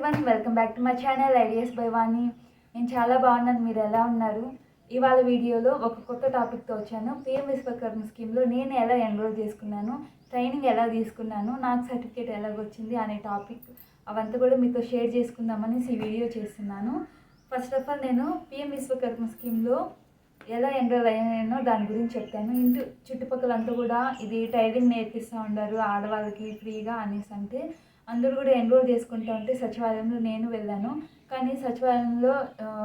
Everyone, welcome back to my channel ideas by Vani. నేను చాలా బాగున్నాను. మీరు ఎలా ఉన్నారు? ఇవాళ వీడియోలో ఒక కొత్త టాపిక్తో వచ్చాను. పిఎం విశ్వకర్మ స్కీమ్లో నేను ఎలా ఎన్రోల్ చేసుకున్నాను, ట్రైనింగ్ ఎలా తీసుకున్నాను, నాకు సర్టిఫికేట్ ఎలా వచ్చింది అనే టాపిక్ అవంతా కూడా మీతో షేర్ చేసుకుందామని ఈ వీడియో చేస్తున్నాను. ఫస్ట్ ఆఫ్ ఆల్ నేను పిఎం విశ్వకర్మ స్కీమ్లో ఎలా ఎన్రోల్ అయ్యానో దాని గురించి చెప్తాను. ఇంటి చుట్టుపక్కలంతా కూడా ఇది టైలరింగ్ నేర్పిస్తూ ఉన్నారు ఆడవాళ్ళకి ఫ్రీగా అనేసి అంటే అందరూ కూడా ఎన్రోల్ చేసుకుంటూ ఉంటే సచివాలయంలో నేను వెళ్ళాను. కానీ సచివాలయంలో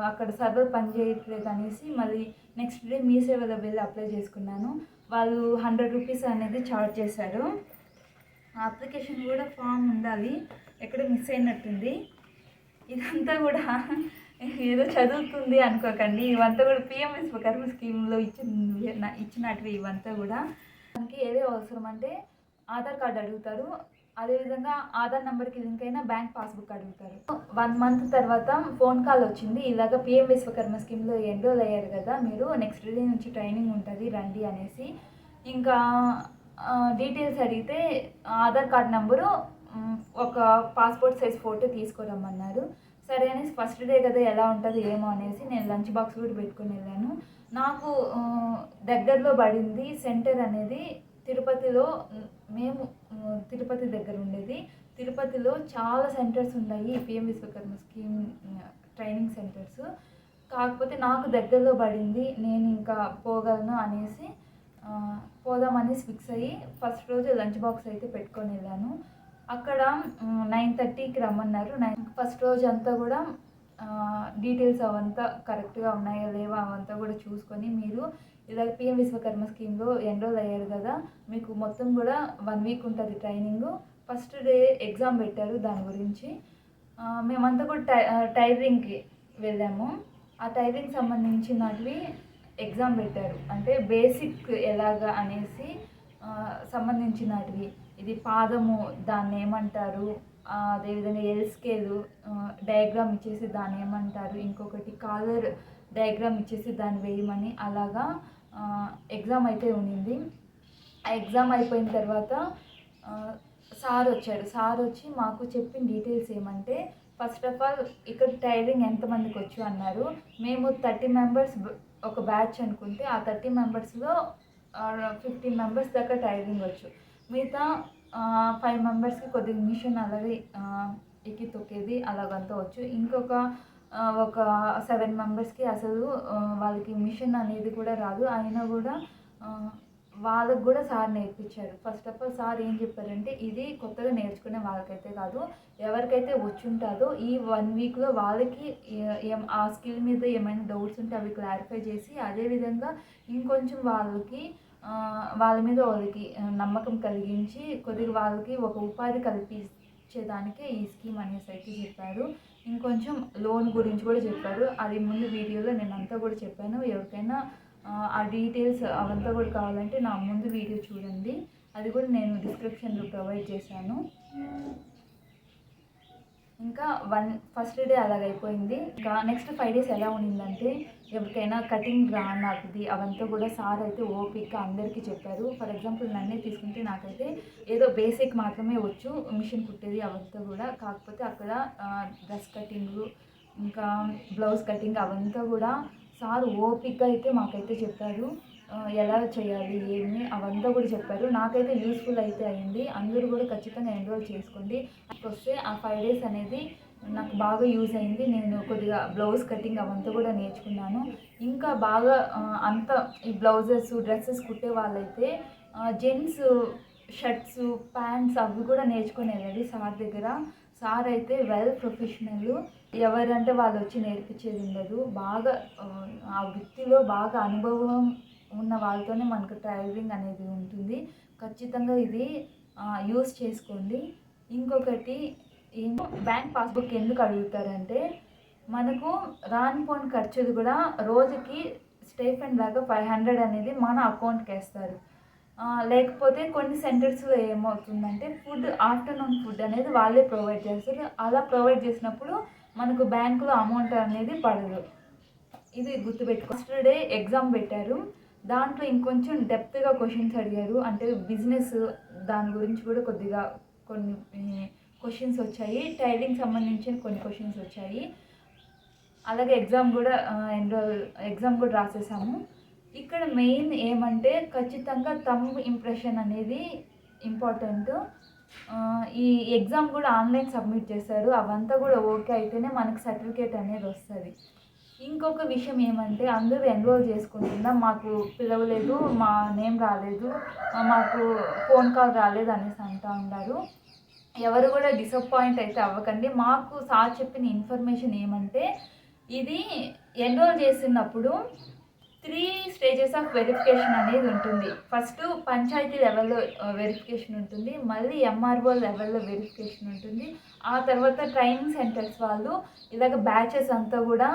అక్కడ సర్వర్ పనిచేయట్లేదు అనేసి మళ్ళీ నెక్స్ట్ డే మీ సేవలో వెళ్ళి అప్లై చేసుకున్నాను. వాళ్ళు 100 రూపీస్ అనేది ఛార్జ్ చేశారు. అప్లికేషన్ కూడా ఫామ్ ఉండాలి, ఎక్కడ మిస్ అయినట్టుంది. ఇదంతా కూడా ఏదో చదువుతుంది అనుకోకండి, ఇవంతా కూడా పిఎం విశ్వకర్మ స్కీమ్లో ఇచ్చినట్టు ఇవంతా కూడా మనకి ఏదే అవసరం అంటే ఆధార్ కార్డు అడుగుతారు, అదేవిధంగా ఆధార్ నెంబర్కి లింక్ అయిన బ్యాంక్ పాస్బుక్ అడుగుతారు. 1 మంత్ తర్వాత ఫోన్ కాల్ వచ్చింది, ఇలాగ పిఎం విశ్వకర్మ స్కీమ్లో ఎన్రోల్ అయ్యారు కదా మీరు, నెక్స్ట్ డే నుంచి ట్రైనింగ్ ఉంటుంది రండి అనేసి. ఇంకా డీటెయిల్స్ అడిగితే ఆధార్ కార్డ్ నెంబరు, ఒక పాస్పోర్ట్ సైజ్ ఫోటో తీసుకురమ్మన్నారు. సరే అని ఫస్ట్ డే కదా ఎలా ఉంటుంది ఏమో అనేసి నేను లంచ్ బాక్స్ కూడా పెట్టుకుని వెళ్ళాను. నాకు దగ్గరలో పడింది సెంటర్ అనేది తిరుపతిలో. మేము తిరుపతి దగ్గర ఉండేది. తిరుపతిలో చాలా సెంటర్స్ ఉన్నాయి PM Vishwakarma scheme training centres. కాకపోతే నాకు దగ్గరలో పడింది, నేను ఇంకా పోగలను అనేసి పోదామని ఫిక్స్ అయ్యి ఫస్ట్ రోజు లంచ్ బాక్స్ అయితే పెట్టుకొని వెళ్ళాను. అక్కడ 9:30కి రమ్మన్నారు. ఫస్ట్ రోజు అంతా కూడా డీటెయిల్స్ అవంతా కరెక్ట్గా ఉన్నాయా లేవా అవంతా కూడా చూసుకొని, మీరు ఇలా పిఎం విశ్వకర్మ స్కీమ్లో ఎన్రోల్ అయ్యారు కదా, మీకు మొత్తం కూడా 1 వీక్ ఉంటుంది ట్రైనింగ్. ఫస్ట్ డే ఎగ్జామ్ పెట్టారు దాని గురించి. మేమంతా కూడా టైలరింగ్కి వెళ్ళాము. ఆ టైలరింగ్ సంబంధించినవి ఎగ్జామ్ పెట్టారు, అంటే బేసిక్ ఎలాగా అనేసి సంబంధించినవి. ఇది పాదము దాన్ని ఏమంటారు, అదేవిధంగా ఎల్ స్కేలు డయాగ్రామ్ ఇచ్చేసి దాన్ని ఏమంటారు, ఇంకొకటి కాలర్ డయాగ్రామ్ ఇచ్చేసి దాన్ని వేయమని అలాగా ఎగ్జామ్ అయితే ఉండింది. ఆ ఎగ్జామ్ అయిపోయిన తర్వాత సార్ వచ్చారు. సార్ వచ్చి మాకు చెప్పిన డీటెయిల్స్ ఏమంటే, ఫస్ట్ ఆఫ్ ఆల్ ఇక్కడ టైలరింగ్ ఎంతమందికి వచ్చు అన్నారు. మేము 30 మెంబర్స్ ఒక బ్యాచ్ అనుకుంటే, ఆ 30 మెంబర్స్లో 15 మెంబర్స్ దాకా టైలరింగ్ వచ్చు. మిగతా 5 మెంబర్స్కి కొద్దిగా మిషన్ అలాగే ఎక్కి తొక్కేది అలాగంతా వచ్చు. ఇంకొక ఒక 7 మెంబర్స్కి అసలు వాళ్ళకి మిషన్ అనేది కూడా రాదు. అయినా కూడా వాళ్ళకు కూడా సార్ నేర్పించారు. ఫస్ట్ ఆఫ్ ఆల్ సార్ ఏం చెప్పారంటే, ఇది కొత్తగా నేర్చుకునే వాళ్ళకైతే కాదు, ఎవరికైతే వచ్చి ఉంటుందో ఈ 1 వీక్లో వాళ్ళకి ఆ స్కిల్ మీద ఏమైనా డౌట్స్ ఉంటే అవి క్లారిఫై చేసి, అదేవిధంగా ఇంకొంచెం వాళ్ళ మీద వాళ్ళకి నమ్మకం కలిగించి కొద్దిగా వాళ్ళకి ఒక ఉపాధి కల్పించేదానికే ఈ స్కీమ్ అనేసి అయితే చెప్పారు. ఇంకొంచెం లోన్ గురించి కూడా చెప్పారు. అది ముందు వీడియోలో నేను అంతా కూడా చెప్పాను. ఎవరికైనా ఆ డీటెయిల్స్ అవంతా కూడా కావాలంటే నా ముందు వీడియో చూడండి, అది కూడా నేను డిస్క్రిప్షన్లో ప్రొవైడ్ చేశాను. ఇంకా ఫస్ట్ డే అలాగైపోయింది. ఇంకా నెక్స్ట్ 5 డేస్ ఎలా ఉండిందంటే, ఎవరికైనా కటింగ్ రానది అవంతా కూడా సార్ అయితే ఓపిక్గా అందరికీ చెప్పారు. ఫర్ ఎగ్జాంపుల్ నన్నే తీసుకుంటే నాకైతే ఏదో బేసిక్ మాత్రమే వచ్చు, మిషన్ కుట్టేది అవంతా కూడా. కాకపోతే అక్కడ డ్రెస్ కటింగు ఇంకా బ్లౌజ్ కటింగ్ అవంతా కూడా సార్ ఓపిక్గా అయితే మాకైతే చెప్పారు. ఎలా చేయాలి ఏమి అవంతా కూడా చెప్పారు. నాకైతే యూస్ఫుల్ అయితే అయింది. అందరూ కూడా ఖచ్చితంగా ఎన్రోల్ చేసుకోండి. వస్తే ఆ 5 డేస్ అనేది నాకు బాగా యూజ్ అయింది. నేను కొద్దిగా బ్లౌజ్ కటింగ్ అవంతా కూడా నేర్చుకున్నాను. ఇంకా బాగా అంతా ఈ బ్లౌజెస్ డ్రెస్సెస్ కుట్టే వాళ్ళైతే జెంట్స్ షర్ట్స్ ప్యాంట్స్ అవి కూడా నేర్చుకొని వెళ్ళాలి సార్ దగ్గర. సార్ అయితే వెల్ ప్రొఫెషనల్, ఎవరంటే వాళ్ళు వచ్చి నేర్పించేది ఉండదు. బాగా ఆ వృత్తిలో బాగా అనుభవం ఉన్న వాళ్ళతోనే మనకు టైలరింగ్ అనేది ఉంటుంది. ఖచ్చితంగా ఇది యూస్ చేసుకోండి. ఇంకొకటి ఏమో బ్యాంక్ పాస్బుక్ ఎందుకు అడుగుతారంటే, మనకు రానిపోని ఖర్చులు కూడా రోజుకి స్టైఫండ్ లాగా 500 అనేది మన అకౌంట్కి వేస్తారు. లేకపోతే కొన్ని సెంటర్స్లో ఏమవుతుందంటే ఆఫ్టర్నూన్ ఫుడ్ అనేది వాళ్ళే ప్రొవైడ్ చేస్తారు. అలా ప్రొవైడ్ చేసినప్పుడు మనకు బ్యాంకులో అమౌంట్ అనేది పడదు. ఇది గుర్తుపెట్టుకో. ఫస్ట్ డే ఎగ్జామ్ పెట్టారు, దాంట్లో ఇంకొంచెం డెప్త్గా క్వశ్చన్స్ అడిగారు. అంటే బిజినెస్ దాని గురించి కూడా కొద్దిగా కొన్ని క్వశ్చన్స్ వచ్చాయి, టైలింగ్ సంబంధించిన కొన్ని క్వశ్చన్స్ వచ్చాయి. అలాగే ఎగ్జామ్ కూడా రాసేసాము. ఇక్కడ మెయిన్ ఏమంటే ఖచ్చితంగా థంబ్ ఇంప్రెషన్ అనేది ఇంపార్టెంట్. ఈ ఎగ్జామ్ కూడా ఆన్లైన్ సబ్మిట్ చేశారు, అవంతా కూడా ఓకే అయితేనే మనకు సర్టిఫికేట్ అనేది వస్తుంది. ఇంకొక విషయం ఏమంటే అందరూ ఎన్రోల్ చేసుకుంటున్నా మాకు పిలవలేదు, మా నేమ్ రాలేదు, మాకు ఫోన్ కాల్ రాలేదు అనేసి అంటూ ఉన్నారు. ఎవరు కూడా డిసప్పాయింట్ అయితే అవ్వకండి. మాకు సార్ చెప్పిన ఇన్ఫర్మేషన్ ఏమంటే ఇది ఎన్రోల్ చేసినప్పుడు 3 స్టేజెస్ ఆఫ్ వెరిఫికేషన్ అనేది ఉంటుంది. ఫస్ట్ పంచాయతీ లెవెల్లో వెరిఫికేషన్ ఉంటుంది, మళ్ళీ ఎంఆర్ఓ లెవెల్లో వెరిఫికేషన్ ఉంటుంది. ఆ తర్వాత ట్రైనింగ్ సెంటర్స్ వాళ్ళు ఇలాగ బ్యాచెస్ అంతా కూడా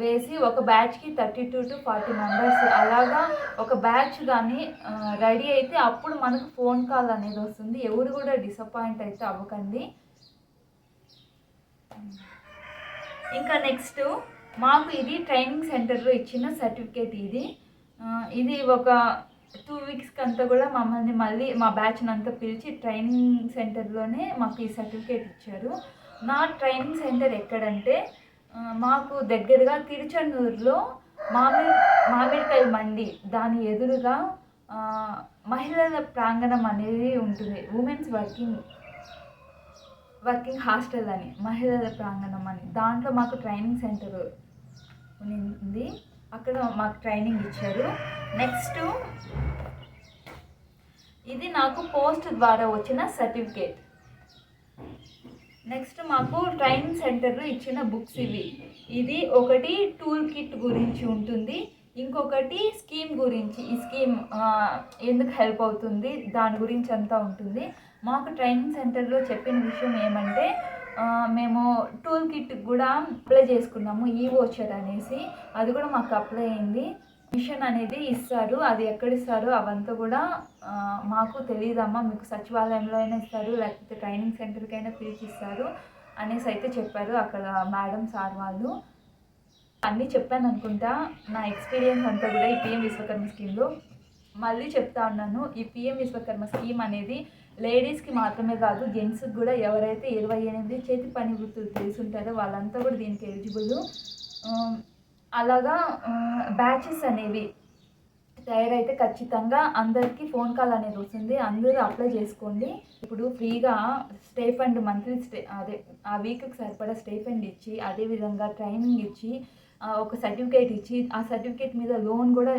వేసి ఒక బ్యాచ్కి 32 to 40 మెంబర్స్ అలాగా ఒక బ్యాచ్ కానీ రెడీ అయితే అప్పుడు మనకు ఫోన్ కాల్ అనేది వస్తుంది. ఎవరు కూడా డిసప్పాయింట్ అయితే అవ్వకండి. ఇంకా నెక్స్ట్ మాకు ఇది ట్రైనింగ్ సెంటర్లో ఇచ్చిన సర్టిఫికేట్. ఇది ఒక 2 వీక్స్కి అంతా కూడా మమ్మల్ని మళ్ళీ మా బ్యాచ్ని అంతా పిలిచి ట్రైనింగ్ సెంటర్లోనే మాకు ఈ సర్టిఫికేట్ ఇచ్చారు. నా ట్రైనింగ్ సెంటర్ ఎక్కడంటే మాకు దగ్గరగా తిరుచందూరులో మామిడికాయ మండి దాని ఎదురుగా మహిళల ప్రాంగణం అనేది ఉంటుంది. ఉమెన్స్ వర్కింగ్ హాస్టల్ అని, మహిళల ప్రాంగణం అని, దాంట్లో మాకు ట్రైనింగ్ సెంటర్ ఉంది. అక్కడ మాకు ట్రైనింగ్ ఇచ్చారు. నెక్స్ట్ ఇది నాకు పోస్ట్ ద్వారా వచ్చిన సర్టిఫికేట్. నెక్స్ట్ మాకు ట్రైనింగ్ సెంటర్లో ఇచ్చిన బుక్స్ ఇది ఒకటి టూల్ కిట్ గురించి ఉంటుంది, ఇంకొకటి స్కీమ్ గురించి, ఈ స్కీమ్ ఎందుకు హెల్ప్ అవుతుంది దాని గురించి అంతా ఉంటుంది. మాకు ట్రైనింగ్ సెంటర్లో చెప్పిన విషయం ఏమంటే మేము టూల్ కిట్ కూడా అప్లై చేసుకున్నాము, ఈ వోచర్ అనేసి, అది కూడా మాకు అప్లై అయింది. మిషన్ అనేది ఇస్తారు, అది ఎక్కడ ఇస్తారో అవంతా కూడా మాకు తెలియదమ్మా, మీకు సచివాలయంలో అయినా ఇస్తారు లేకపోతే ట్రైనింగ్ సెంటర్కి అయినా పిలిచి ఇస్తారు అనేసి అయితే చెప్పారు అక్కడ మేడం సార్ వాళ్ళు. అన్నీ చెప్పాను అనుకుంటా నా ఎక్స్పీరియన్స్ అంతా కూడా ఈ పిఎం విశ్వకర్మ స్కీమ్లో. మళ్ళీ చెప్తా ఉన్నాను, ఈ పిఎం విశ్వకర్మ స్కీమ్ అనేది లేడీస్కి మాత్రమే కాదు, జెంట్స్కి కూడా ఎవరైతే 28 చేతి పని వృత్తులు తెలుసుంటారో వాళ్ళంతా కూడా దీనికి ఎలిజిబుల్. అలాగా బ్యాచెస్ అనేవి తయారైతే ఖచ్చితంగా అందరికీ ఫోన్ కాల్ అనేది వస్తుంది, అందరూ అప్లై చేసుకోండి. ఇప్పుడు ఫ్రీగా స్టైఫండ్ మంత్లీ ఆ వీక్కి సరిపడా స్టైఫండ్ ఇచ్చి, అదేవిధంగా ట్రైనింగ్ ఇచ్చి, ఒక సర్టిఫికేట్ ఇచ్చి, ఆ సర్టిఫికేట్ మీద లోన్ కూడా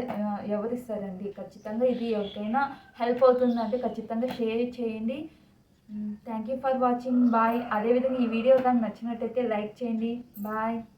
ఎవరిస్తారండి. ఖచ్చితంగా ఇది ఎవరికైనా హెల్ప్ అవుతుందంటే ఖచ్చితంగా షేర్ చేయండి. Thank you for watching, bye. అదేవిధంగా ఈ వీడియో కానీ నచ్చినట్టయితే లైక్ చేయండి. బాయ్.